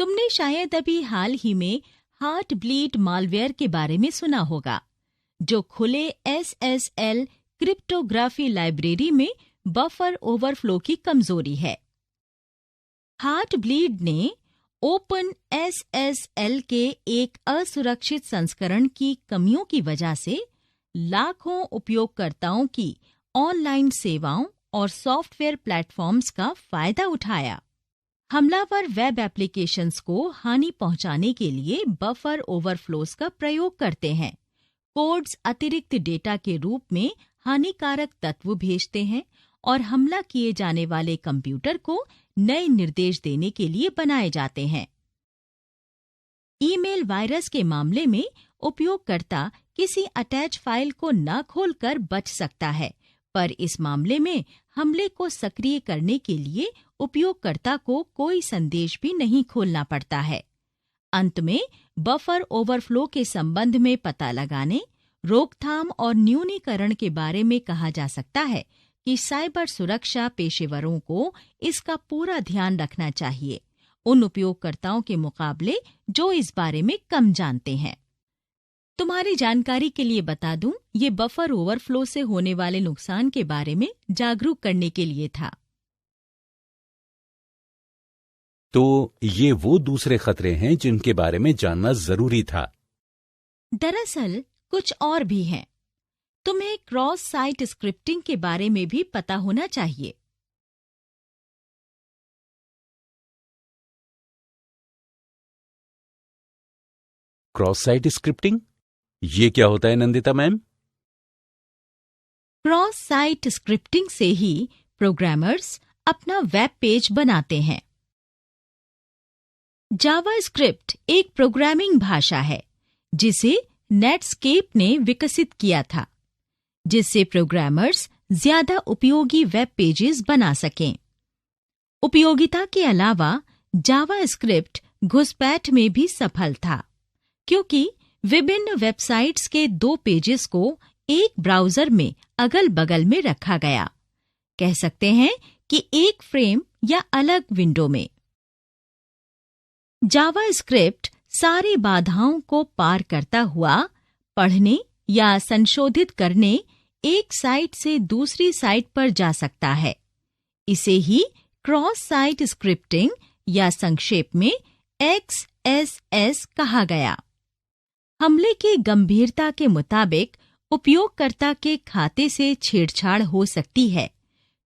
तुमने शायद अभी हाल ही में हार्ट ब्लीड मालवेयर के बारे में सुना होगा, जो खुले SSL क्रिप्टोग्राफी लाइब्रेरी में बफर ओवरफ्लो की कमजोरी है। हार्ट ब्लीड ने ओपन SSL के एक असुरक्षित संस्करण की कमियों की वजह से लाखों उपयोगकर्ताओं की ऑनलाइन सेवाओं और सॉफ्टवेयर प्लेटफॉर्म्स का फायदा उठाया। हमलावर वेब एप्लीकेशंस को हानि पहुंचाने के लिए बफर ओवरफ्लोस का प्रयोग करते हैं। कोड्स अतिरिक्त डेटा के रूप में हानिकारक तत्व भेजते हैं और हमला किए जाने वाले कंप्यूटर को नए निर्देश देने के लिए बनाए जाते हैं। ईमेल वायरस के मामले में उपयोगकर्ता किसी अटैच फाइल को न खोलकर बच सकता है, पर इस मामले में हमले को सक्रिय करने के लिए उपयोगकर्ता को कोई संदेश भी नहीं खोलना पड़ता है। अंत में बफर ओवरफ्लो के संबंध में पता लगाने, रोकथाम और न्यूनीकरण के बारे में कहा जा सकता है कि साइबर सुरक्षा पेशेवरों को इसका पूरा ध्यान रखना चाहिए, उन उपयोगकर्ताओं के मुकाबले जो इस बारे में कम जानते हैं। तुम्हारी जानकारी के लिए बता दूं, ये बफर ओवरफ्लो से होने वाले नुकसान के बारे में जागरूक करने के लिए था। तो ये वो दूसरे खतरे हैं जिनके बारे में जानना जरूरी था। दरअसल कुछ और भी हैं। तुम्हें क्रॉस साइट स्क्रिप्टिंग के बारे में भी पता होना चाहिए। क्रॉस साइट स्क्रिप्टिंग, ये क्या होता है Nandita ma'am? Cross site scripting से ही प्रोग्रामर्स अपना वेब पेज बनाते हैं। जावास्क्रिप्ट एक प्रोग्रामिंग भाषा है जिसे नेटस्केप ने विकसित किया था, जिससे प्रोग्रामर्स ज्यादा उपयोगी वेब पेजेस बना सकें। उपयोगिता के अलावा जावास्क्रिप्ट घुसपैठ में भी सफल था, क्योंकि विभिन्न वेबसाइट्स के 2 पेजेस को एक ब्राउज़र में अगल-बगल में रखा गया। कह सकते हैं कि एक फ्रेम या अलग विंडो में। जावास्क्रिप्ट सारी बाधाओं को पार करता हुआ पढ़ने या संशोधित करने एक साइट से दूसरी साइट पर जा सकता है। इसे ही क्रॉस साइट स्क्रिप्टिंग या संक्षेप में XSS कहा गया। हमले की गंभीरता के मुताबिक उपयोगकर्ता के खाते से छेड़छाड़ हो सकती है।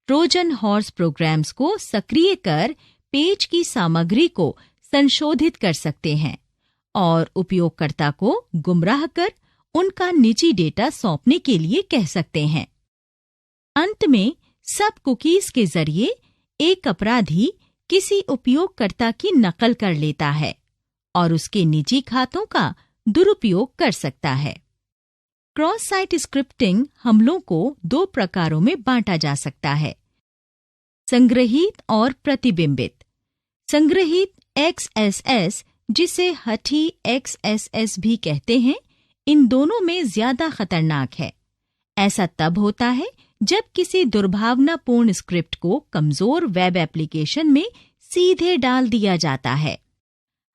ट्रोजन हॉर्स प्रोग्राम्स को सक्रिय कर पेज की सामग्री को संशोधित कर सकते हैं और उपयोगकर्ता को गुमराह कर उनका निजी डेटा सौंपने के लिए कह सकते हैं। अंत में सब कुकीज के जरिए एक अपराधी किसी उपयोगकर्ता की नकल कर लेता है और उसके निजी खातों का दुरुपयोग कर सकता है। क्रॉस साइट स्क्रिप्टिंग हमलों को 2 प्रकारों में बांटा जा सकता है, संग्रहीत और प्रतिबिंबित। संग्रहीत XSS, जिसे हठी XSS भी कहते हैं, इन दोनों में ज्यादा खतरनाक है। ऐसा तब होता है जब किसी दुर्भावनापूर्ण स्क्रिप्ट को कमजोर वेब एप्लीकेशन में सीधे डाल दिया जाता है।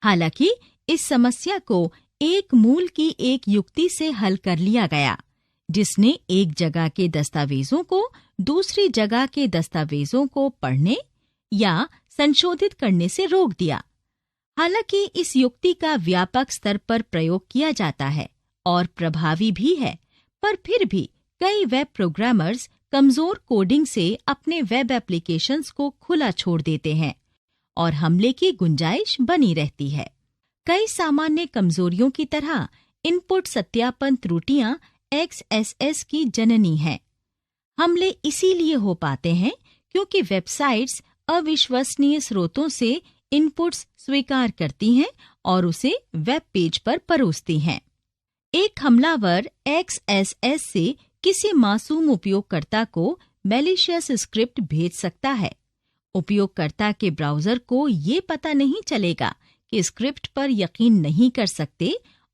हालांकि इस समस्या को एक मूल की एक युक्ति से हल कर लिया गया, जिसने एक जगह के दस्तावेजों को दूसरी जगह के दस्तावेजों को पढ़ने या संशोधित करने से रोक दिया। हालांकि इस युक्ति का व्यापक स्तर पर प्रयोग किया जाता है और प्रभावी भी है, पर फिर भी कई वेब प्रोग्रामर्स कमजोर कोडिंग से अपने वेब एप्लीकेशंस को खुला छोड़ देते हैं और हमले की गुंजाइश बनी रहती है। कई सामान्य कमजोरियों की तरह इनपुट सत्यापन त्रुटियां XSS की जननी हैं। हमले इसीलिए हो पाते हैं क्योंकि वेबसाइट्स अविश्वसनीय स्रोतों से इनपुट्स स्वीकार करती हैं और उसे वेब पेज पर परोसती हैं। एक हमलावर XSS से किसी मासूम उपयोगकर्ता को मैलिशियस स्क्रिप्ट भेज सकता है। उपयोगकर्ता के ब्राउज़र को ये पता नहीं चलेगा कि स्क्रिप्ट पर यकीन नहीं कर सकते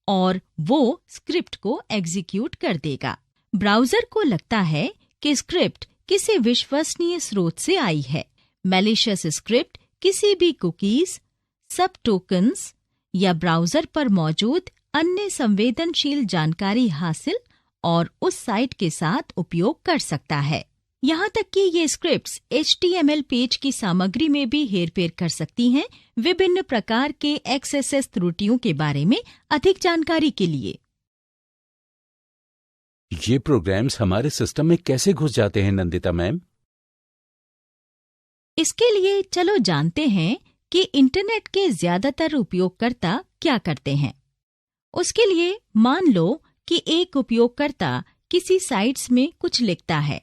और वो स्क्रिप्ट को एग्जीक्यूट कर देगा। ब्राउज़र को लगता है कि स्क्रिप्ट किसी विश्वसनीय स्रोत से आई है। मैलिशियस स्क्रिप्ट किसी भी कुकीज, सब टोकन्स या ब्राउजर पर मौजूद अन्य संवेदनशील जानकारी हासिल और उस साइट के साथ उपयोग कर सकता है। यहाँ तक कि ये स्क्रिप्ट्स HTML पेज की सामग्री में भी हेरफेर कर सकती हैं। विभिन्न प्रकार के XSS त्रुटियों के बारे में अधिक जानकारी के लिए ये प्रोग्राम्स हमारे सिस्टम में कैसे घुस जाते हैं नंदिता मैम? इसके लिए चलो जानते हैं कि इंटरनेट के ज्यादातर उपयोगकर्ता क्या करते हैं। उसके लिए मान लो कि एक उपयोगकर्ता किसी साइट्स में कुछ लिखता है।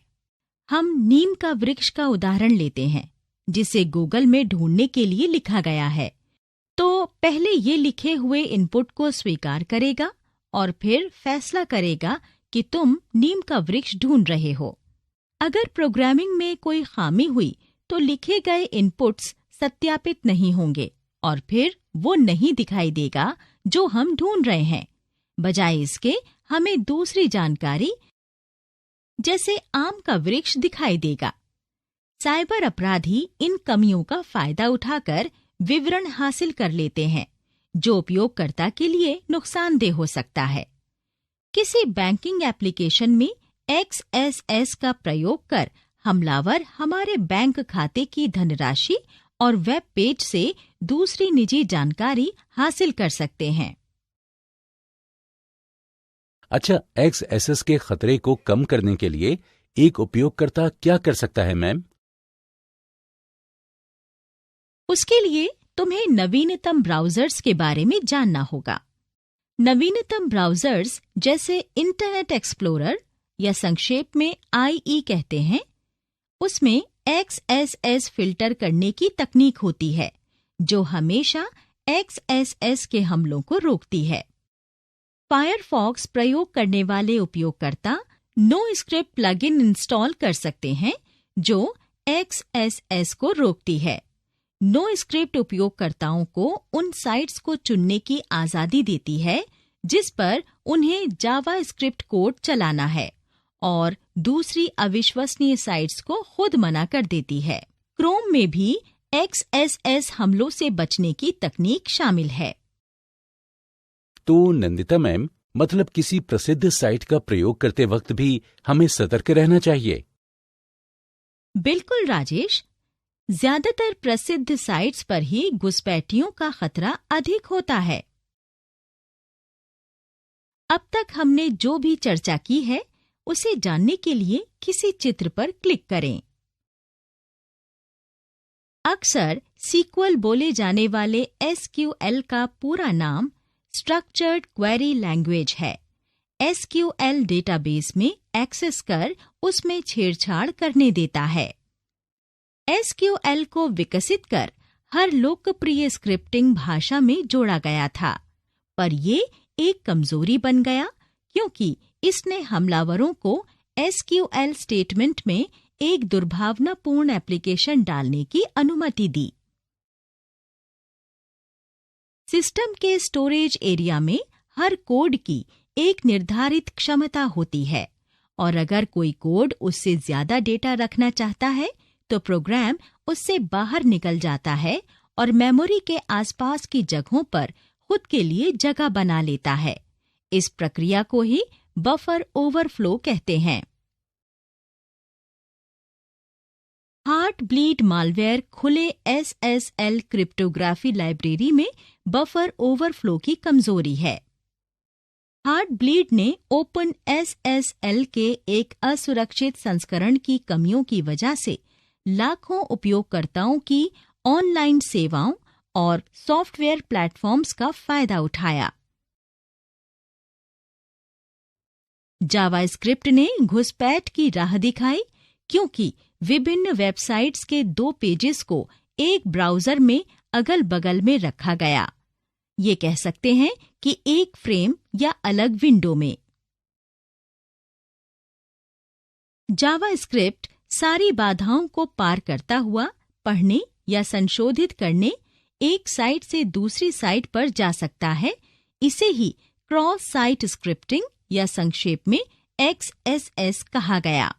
हम नीम का वृक्ष का उदाहरण लेते हैं, जिसे गूगल में ढूंढने के लिए लिखा गया है। तो पहले ये लिखे हुए इनपुट को स्वीकार करेगा और फिर फैसला करेगा कि तुम नीम का वृक्ष ढूंढ रहे हो। अगर प्रोग्रामिंग में कोई खामी हुई तो लिखे गए इनपुट्स सत्यापित नहीं होंगे और फिर वो नहीं दिखाई देगा जो हम ढूंढ रहे हैं। बजाय इसके हमें दूसरी जानकारी जैसे आम का वृक्ष दिखाई देगा। साइबर अपराधी इन कमियों का फायदा उठाकर विवरण हासिल कर लेते हैं, जो उपयोगकर्ता के लिए नुकसानदेह हो सकता है। किसी बैंकिंग एप्लीकेशन में XSS का प्रयोग कर हमलावर हमारे बैंक खाते की धनराशि और वेब पेज से दूसरी निजी जानकारी हासिल कर सकते हैं। अच्छा, XSS के खतरे को कम करने के लिए एक उपयोगकर्ता क्या कर सकता है मैम? उसके लिए तुम्हें नवीनतम ब्राउजर्स के बारे में जानना होगा। नवीनतम ब्राउजर्स जैसे इंटरनेट एक्सप्लोरर या संक्षेप में IE कहते हैं, उसमें XSS फिल्टर करने की तकनीक होती है, जो हमेशा XSS के हमलों को रोकती है। फायरफॉक्स प्रयोग करने वाले उपयोगकर्ता NoScript प्लगइन इंस्टॉल कर सकते हैं, जो XSS को रोकती है। NoScript उपयोगकर्ताओं को उन साइट्स को चुनने की आजादी देती है जिस पर उन्हें जावास्क्रिप्ट कोड चलाना है और दूसरी अविश्वसनीय साइट्स को खुद मना कर देती है। क्रोम में भी XSS हमलों से बचने की तकनीक शामिल है। तो नंदिता मैम, मतलब किसी प्रसिद्ध साइट का प्रयोग करते वक्त भी हमें सतर्क रहना चाहिए? बिल्कुल राजेश, ज्यादातर प्रसिद्ध साइट्स पर ही घुसपैठियों का खतरा अधिक होता है। अब तक हमने जो भी चर्चा की है, उसे जानने के लिए किसी चित्र पर क्लिक करें। अक्सर SQL बोले जाने वाले SQL का पूरा नाम स्ट्रक्चर्ड क्वेरी लैंग्वेज है। SQL डेटाबेस में एक्सेस कर उसमें छेड़छाड़ करने देता है। SQL को विकसित कर हर लोकप्रिय स्क्रिप्टिंग भाषा में जोड़ा गया था, पर ये एक कमजोरी बन गया क्योंकि इसने हमलावरों को SQL स्टेटमेंट में एक दुर्भावनापूर्ण एप्लीकेशन डालने की अनुमति दी। सिस्टम के स्टोरेज एरिया में हर कोड की एक निर्धारित क्षमता होती है और अगर कोई कोड उससे ज्यादा डेटा रखना चाहता है तो प्रोग्राम उससे बाहर निकल जाता है और मेमोरी के आसपास की जगहों पर खुद के लिए जगह बना लेता है। इस प्रक्रिया को ही बफर ओवरफ्लो कहते हैं। हार्टब्लीड मालवेयर खुले SSL क्रिप्टोग्राफी लाइब्रेरी में बफर ओवरफ्लो की कमजोरी है। हार्टब्लीड ने ओपन SSL के एक असुरक्षित संस्करण की कमियों की वजह से लाखों उपयोगकर्ताओं की ऑनलाइन सेवाओं और सॉफ्टवेयर प्लेटफॉर्म्स का फायदा उठाया। जावास्क्रिप्ट ने घुसपैठ की राह दिखाई क्योंकि विभिन्न वेबसाइट्स के 2 पेजेस को एक ब्राउजर में अगल बगल में रखा गया। ये कह सकते हैं कि एक फ्रेम या अलग विंडो में। जावास्क्रिप्ट सारी बाधाओं को पार करता हुआ पढ़ने या संशोधित करने एक साइट से दूसरी साइट पर जा सकता है। इसे ही क्रॉस साइट स्क्रिप्टिंग या संक्षेप में XSS कहा गया।